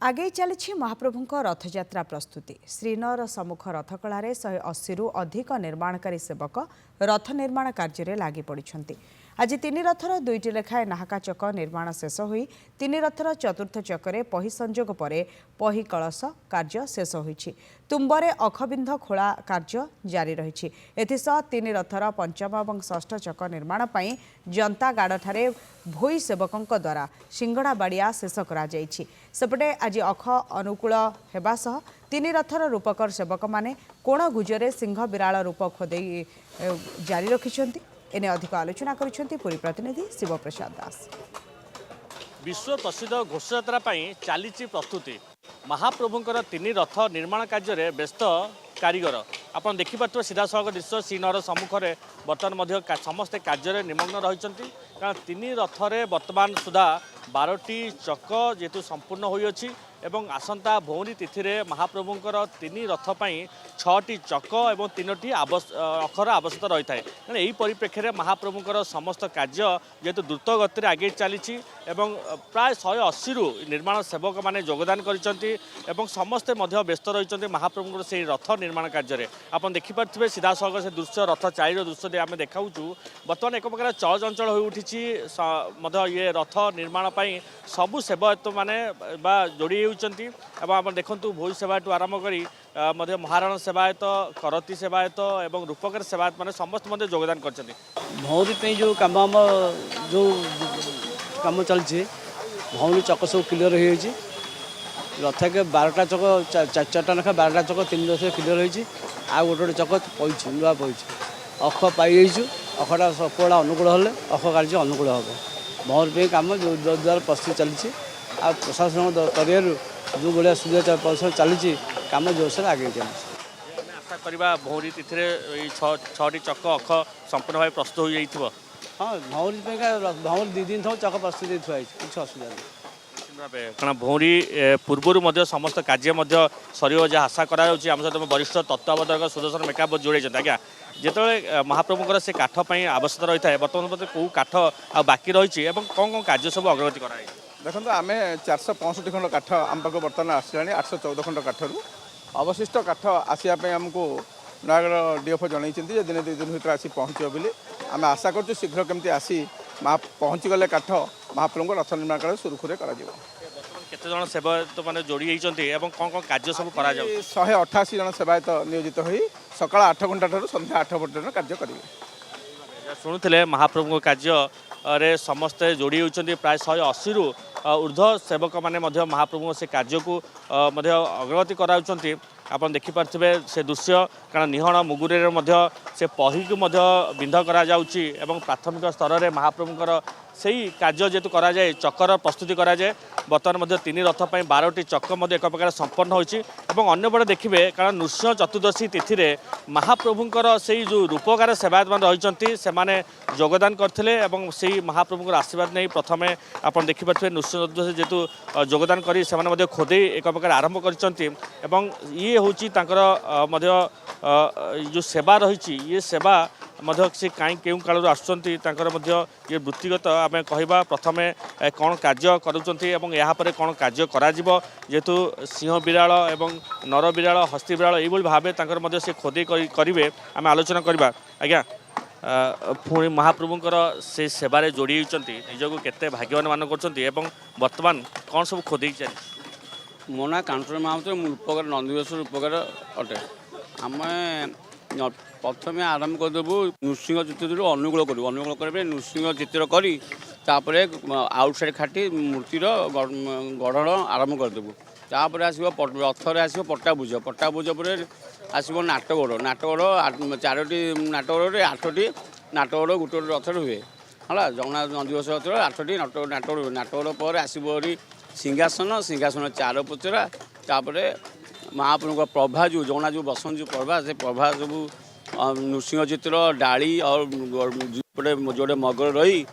आगे चली महाप्रभु रथयात्रा प्रस्तुति। श्रीनगर सम्मुख रथकला 180 रु अधिक निर्माणकारी सेवक रथ निर्माण कार्य लगी पड़ते। आज तीन रथर दुईटी लेखाएं नाहका चक निर्माण शेष हो तीन रथर चतुर्थ चक्रे पही संजोग पर पही कलश कार्य शेष होईछि। तुम्बरे अखबिंध खोला कार्य जारी रही। एथिसह तीन रथर पंचम और षष्ठ चक निर्माण पर जंतागाड़े भोई सेवकों द्वारा सिंगड़ा बाड़िया शेष करपटे आज अख अनुकूल होगा सह तीन रथर रूपकर सेवक माने कोण गुजरे सिंह विराल रूप खोदे जारी रखिंट। एने अधिक आलोचना करिसेंती पुरी प्रतिनिधि शिवप्रसाद दास। विश्व प्रसिद्ध घोषयात्रा चली प्रस्तुति। महाप्रभुंकर तीन रथ निर्माण कार्य व्यस्त कारीगर आप देखिपे सीधा सड़क दृश्य श्रीनगर सम्मुखें बर्तमान समस्ते कार्य निमग्न रही। कारण तीन रथरे वर्तमान सुधा 12टी चक जेतु संपूर्ण होइछि एवं आसंता भौरी तिथि में महाप्रभुंकर तीन रथ पर 6टी चक और 3टी अखर आवश्यकता रही है। यही परिप्रेक्षी में महाप्रभुंकर समस्त कार्य जेहेतु द्रुत गति आगे चली प्राय 180 रु निर्माण सेवक मैंने योगदान कर समस्ते व्यस्त रही महाप्रभुंकर से रथ निर्माण कार्य। आप देखिपे सीधा सड़क से दृश्य रथ चारिर दृश्य आम देखा बर्तमान एक प्रकार चल चंचल हो उठी ये रथ निर्माण सबू सेवायत मैंने जोड़ी आप देखु भोई सेवायत आरंभ कर महाराण सेवायत करती सेवायत और रूपकर सेवायत मैंने समस्त योगदान कर भौरी जो कम जो कम चलती भौरी चक सब क्लीयर हो रथ के 12टा चक 4टा लेखा 12टा चक 3 रथ क्लीयर हो गोटे चक पड़ी नुआ पड़ी अख पाई अखटा सबका अनुकूल हेल्ले अख कार्य अनुकूल हम भौरी कम जोरदार प्रस्तुति चली आ प्रशासन तरह जो भाया सुविधा चली कम जोरसोर आगे चली। आशा करवा भौरी तिथि 6टी चक अख संपूर्ण भाव प्रस्तुत हो जाइए। हाँ भौरी भौरी 2 दिन चक प्रस्तुति थुआई कुछ असुविधा नहीं कारण भौरी पूर्वर समस्त कार्य सर जहाँ आशा करा आम सहित वरिष्ठ तत्वावधायक सुदर्शन मेकाप जोड़े आज्ञा जिते महाप्रभुंर से काठ आवश्यकता रही है बर्तमान कौ काठ आ बाकी रही कौन कौन कार्य सब अग्रगति कराई। देखो आम 465 खंड काठ आम पाक बर्तमान आसला 814 खंड काठर अवशिष्ट काठ आसापी आमको नयागढ़ डीएफओ जनई दिने 2 दिन भर आसी पहुँचो बोली आम आशा कर शीघ्र केमती आसी पहुँची गले काठ महाप्रभु रथ निर्माण कार्य सुरुखुरे कर केते जन सेवायत मैंने जोड़ी होती कौन कौन कार्य सब करा 188 जन सेवायत नियोजित हो सका 8 घंटा ठार संध्या 8 पर्यटन कार्य करेंगे। शुणुले महाप्रभु कार्य समस्ते जोड़ी होती प्राय 180 रु ऊर्ध्व सेवक मैंने महाप्रभु से कार्य को अग्रगति कराउछन्ति। आप देखिपे से दृश्य कारण निहण मुगुरे से पही को बिंध करा प्राथमिक स्तर में महाप्रभुंर से ही कार्य जेतु कराए चकर प्रस्तुति कराए बर्तमान तीन रथ पर 12टी चक एक प्रकार संपन्न होती अन्यपटे देखिए कारण नृसिंह चतुर्दशी तिथि में महाप्रभुंर से जो रूपकार सेवायत मान रही से योगदान करते से महाप्रभुंर आशीर्वाद नहीं प्रथम आप देखिपे नृसिंह चतुर्दशी जेतु योगदान कर खोदे एक प्रकार आरंभ कर ये हूँ जो सेवा रही ये सेवा से कहीं क्यों काल आसुँच ये वृत्तिगत आम कहवा प्रथम कौन कार्य कर कौन कार्य करेतु सिंह विराल एवं नर विराल हस्ती विराल ये भाव से खोदे करेंगे आम आलोचना करवा। आज्ञा पुणी महाप्रभुंर से सेवार जोड़ी होती निजक केते भाग्यवान मान कर बर्तमान कौन सब खोदे चली मो ना कांटर महामत रूपकार नंदीघोष रूपकार अटे आम प्रथम आरंभ करदेबू नृसिंह चित्र अनुकूल करूँ अनुकूल करें नृसिंह चित्र कर आउटसाइड खाटी मूर्तिर गढ़ आरंभ करदेबू तापर आसो रथर आसो पट्टाभुज पट्टाभुज पर आसो नाटगढ़ नाटगढ़ 4टी नाटगढ़ 8टी नाटगढ़ गोटे रथर हुए है जगन्नाथ नंदीघोष रथर 8टी नाटगढ़ हुए नाटगढ़ पर आसो सिंहासन सिंहासन 4 पोचरा तापर महाप्रभु प्रभा जो जगन्नाथ जो बसंत जो प्रभा से प्रभा सब नृसिंह चित्र डाली और जोड़े मगर रही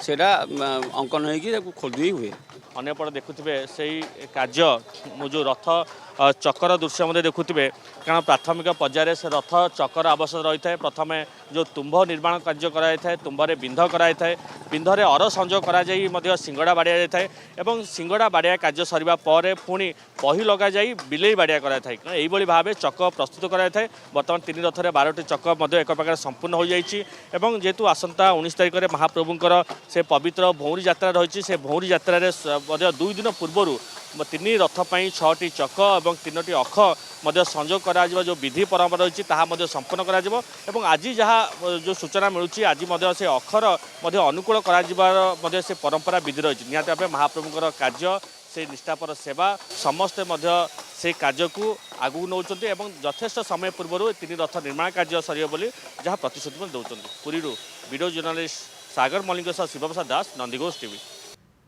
सेटा अंकन हो खोदी हुए। अन्यपटे देखुए से कार्य जो रथ चकर दृश्य मध्य देखुवे कारण प्राथमिक पर्यायर से रथ चकर आवश्यक रही है। प्रथम जो तुम्भ निर्माण कार्य कराई तुम्भरे बिंध कराई बिंधरे अर संजोग कर सिंगड़ा बाड़िया जाए और सिंगड़ा बाड़िया कार्य सरिबा पर पुणी पही लग जाई बिलेई बाड़िया कराई यही भाव चक प्रस्तुत कराई। बर्तमान तीन रथरे 12टी चक एक प्रकार संपूर्ण हो जाइए और जेहेतु आसंता 19 तारिख में महाप्रभुंकर से पवित्र भौरी यात्रा रही से भौरी यात्रा 2 दिन पूर्व तीन रथ पर 6टी चक और 3टी अख संजोग करा जो विधि परंपरा रही है संपूर्ण कर आज जहाँ जो सूचना मिलूँ आज से अखर अनुकूल कर से परंपरा विधि रही निहत भाव महाप्रभुंकर कार्य से निष्ठापर सेवा समस्ते से कार्य को आगू नौ यथेष्ट समय पूर्व 3 रथ निर्माण कार्य सर बोली जहाँ प्रतिश्रुति दौरान पुरी वीडियो जर्नलिस्ट सागर मल्लिक शिवप्रसाद दास नंदीघोष टीवी।